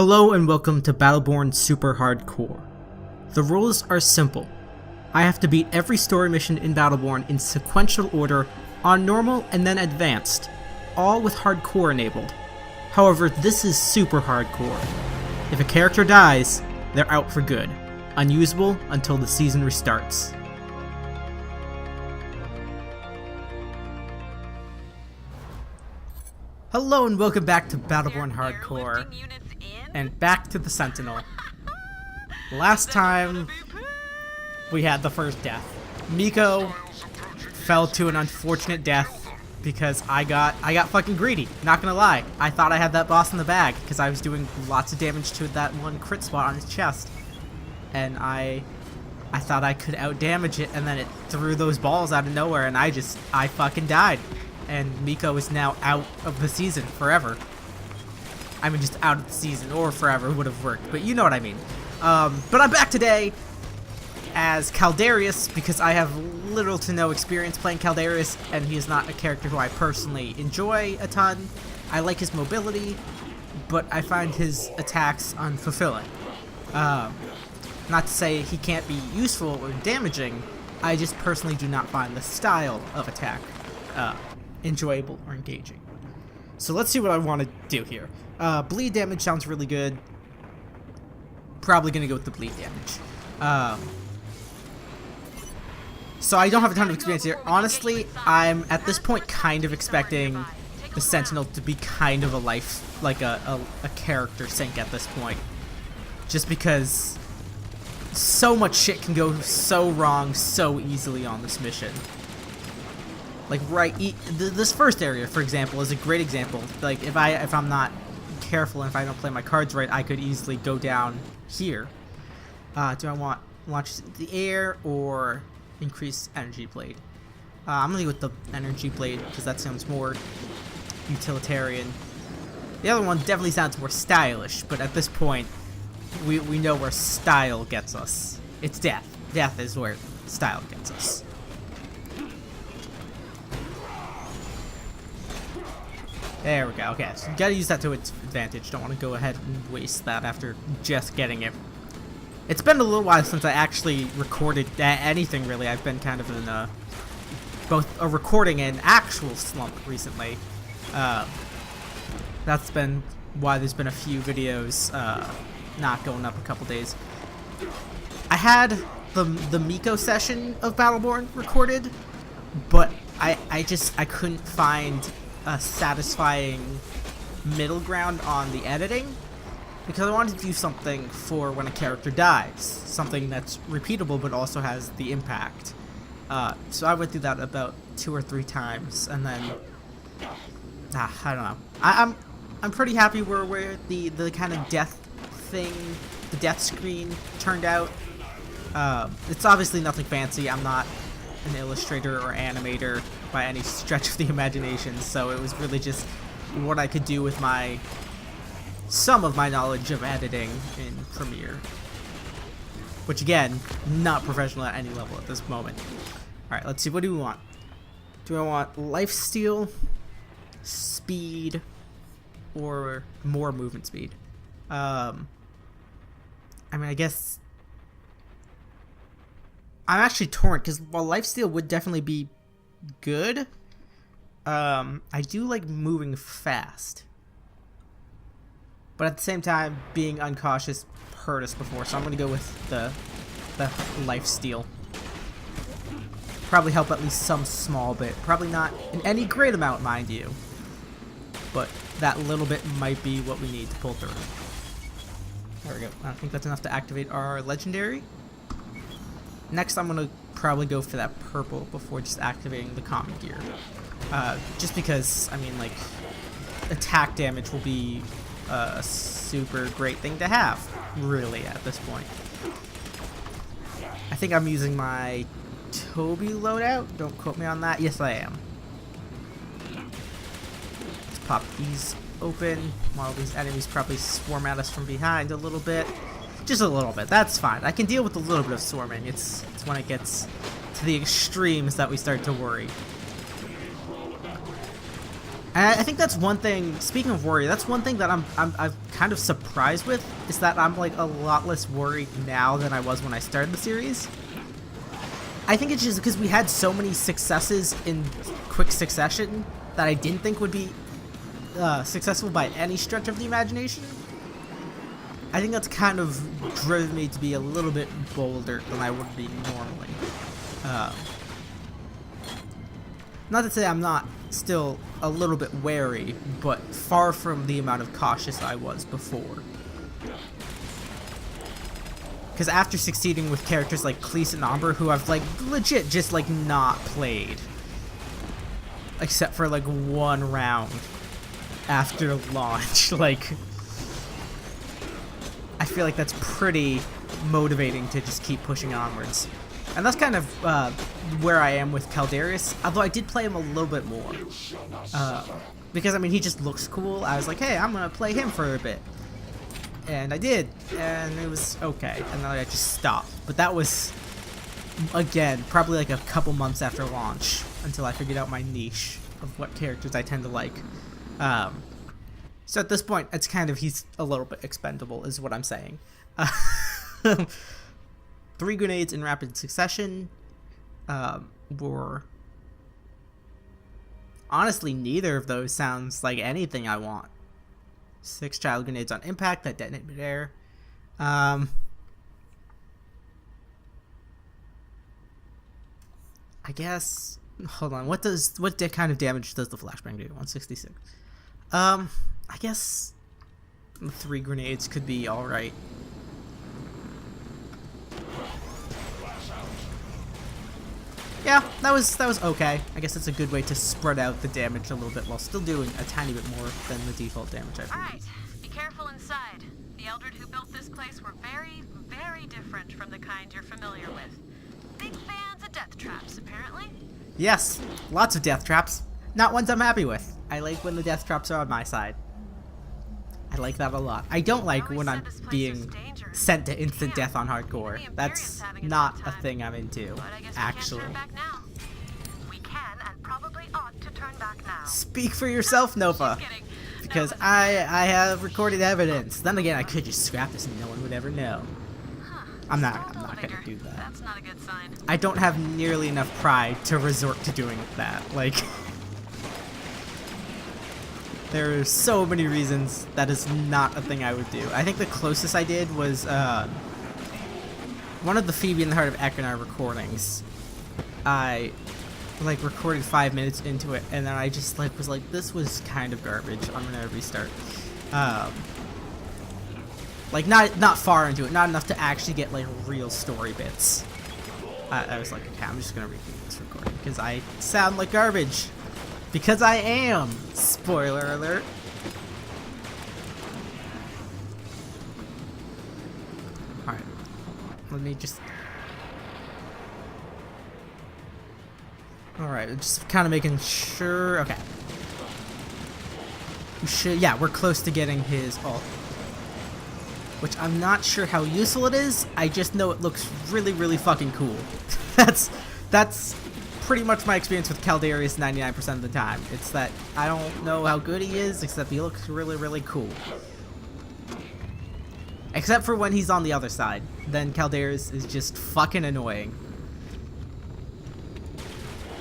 Hello and welcome to Battleborn Super Hardcore. The rules are simple. I have to beat every story mission in Battleborn in sequential order on normal and then advanced, all with hardcore enabled. However, this is super hardcore. If a character dies, they're out for good, unusable until the season restarts. Hello and welcome back to Battleborn Hardcore, and back to the Sentinel. Last time, we had the first death. Miko fell to an unfortunate death because I got fucking greedy, not gonna lie. I thought I had that boss in the bag because I was doing lots of damage to that one crit spot on his chest. And I thought I could outdamage it, and then it threw those balls out of nowhere, and I fucking died. And Miko is now out of the season forever. I mean, just out of the season, or forever would have worked, but you know what I mean. But I'm back today as Caldarius because I have little to no experience playing Caldarius, and he is not a character who I personally enjoy a ton. I like his mobility, but I find his attacks unfulfilling. Not to say he can't be useful or damaging, I just personally do not find the style of attack enjoyable or engaging. So let's see what I want to do here. Bleed damage sounds really good. Probably gonna go with the bleed damage. So I don't have a ton of experience here. Honestly, I'm at this point kind of expecting the Sentinel to be kind of a life, like a character sync at this point. Just because so much shit can go so wrong so easily on this mission. Like this first area, for example, is a great example. Like if I'm not careful and if I don't play my cards right, I could easily go down here. Do I want launch the air or increase energy blade? I'm gonna go with the energy blade because that sounds more utilitarian. The other one definitely sounds more stylish, but at this point, we know where style gets us. It's death. Death is where style gets us. There we go. Okay, so you gotta use that to its advantage. Don't want to go ahead and waste that after just getting it. It's been a little while since I actually recorded anything, really. I've been kind of in both a recording and actual slump recently. That's been why there's been a few videos not going up a couple days. I had the Miko session of Battleborn recorded, but I couldn't find a satisfying middle ground on the editing because I wanted to do something for when a character dies, something that's repeatable but also has the impact. So I went through that about 2 or 3 times, and then I don't know. I'm pretty happy where the kind of death thing, the death screen turned out. It's obviously nothing fancy. I'm not an illustrator or animator by any stretch of the imagination, so it was really just what I could do with some of my knowledge of editing in Premiere, which again, not professional at any level at this moment. Alright, let's see, what do we want? Do I want lifesteal, speed, or more movement speed? I mean, I guess I'm actually torn because while lifesteal would definitely be good, I do like moving fast, but at the same time being uncautious hurt us before, so I'm gonna go with the lifesteal. Probably help at least some small bit, probably not in any great amount, mind you, but that little bit might be what we need to pull through. There we go. I think that's enough to activate our legendary. Next, I'm gonna probably go for that purple before just activating the common gear. Just because, I mean, like, attack damage will be a super great thing to have, really, at this point. I think I'm using my Toby loadout. Don't quote me on that. Yes, I am. Let's pop these open while these enemies probably swarm at us from behind a little bit. Just a little bit. That's fine. I can deal with a little bit of swarming. It's when it gets to the extremes that we start to worry. And I think that's one thing, speaking of worry, that's one thing that I'm kind of surprised with, is that I'm like a lot less worried now than I was when I started the series. I think it's just because we had so many successes in quick succession that I didn't think would be successful by any stretch of the imagination. I think that's kind of driven me to be a little bit bolder than I would be normally. Not to say I'm not still a little bit wary, but far from the amount of cautious I was before. Because after succeeding with characters like Cleese and Amber, who I've like legit just like not played, except for like one round after launch, like I feel like that's pretty motivating to just keep pushing onwards. And that's kind of where I am with Caldarius, although I did play him a little bit more. Because, I mean, he just looks cool. I was like, hey, I'm going to play him for a bit. And I did, and it was okay. And then I just stopped. But that was, again, probably like a couple months after launch until I figured out my niche of what characters I tend to like. So at this point, it's kind of, he's a little bit expendable, is what I'm saying. 3 grenades in rapid succession were... Honestly, neither of those sounds like anything I want. 6 child grenades on impact that detonate midair. I guess... Hold on, what kind of damage does the flashbang do? 166. I guess 3 grenades could be alright. Yeah, that was okay. I guess it's a good way to spread out the damage a little bit while still doing a tiny bit more than the default damage I've Alright, be careful inside. The Eldred who built this place were very, very different from the kind you're familiar with. Big fans of death traps, apparently. Yes, lots of death traps. Not ones I'm happy with. I like when the death traps are on my side. I like that a lot. I don't like when I'm being sent to instant death on hardcore. That's not a thing I'm into, actually. We can and probably ought to turn back now. Speak for yourself, Nova. Because I have recorded evidence. Then again, I could just scrap this and no one would ever know. I'm not gonna do that. That's not a good sign. I don't have nearly enough pride to resort to doing that. Like... There are so many reasons that is not a thing I would do. I think the closest I did was one of the Phoebe in the Heart of Ekkunar recordings. I like recorded 5 minutes into it, and then I just like was like, this was kind of garbage. I'm gonna restart. Like not far into it, not enough to actually get like real story bits. I was like, okay, I'm just gonna repeat this recording because I sound like garbage. Because I am! Spoiler alert. Alright. Let me just... Alright, just kind of making sure... Okay. Yeah, we're close to getting his ult. Which I'm not sure how useful it is, I just know it looks really, really fucking cool. That's pretty much my experience with Caldarius 99% of the time. It's that I don't know how good he is, except he looks really, really cool. Except for when he's on the other side. Then Caldarius is just fucking annoying.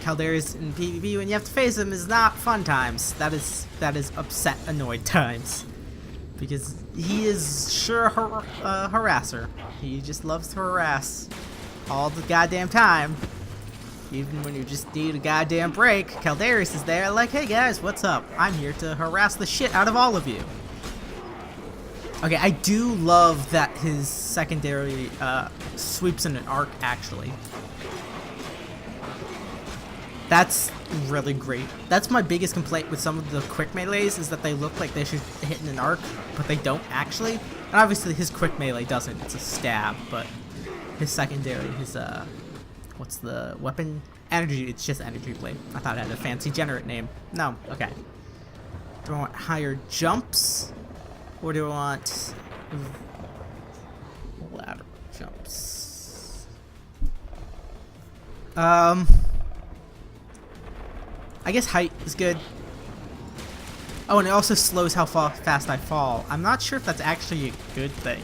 Caldarius in PvP, when you have to face him, is not fun times. That is upset, annoyed times. Because he is sure a harasser. He just loves to harass all the goddamn time. Even when you just need a goddamn break, Caldarius is there like, hey guys, what's up? I'm here to harass the shit out of all of you. Okay, I do love that his secondary sweeps in an arc, actually. That's really great. That's my biggest complaint with some of the quick melees, is that they look like they should hit in an arc, but they don't actually. And obviously his quick melee doesn't, it's a stab, but his secondary, his what's the weapon? Energy, it's just energy blade. I thought it had a fancy generate name. No, okay. Do I want higher jumps? Or do I want lateral jumps? I guess height is good. Oh, and it also slows how fast I fall. I'm not sure if that's actually a good thing.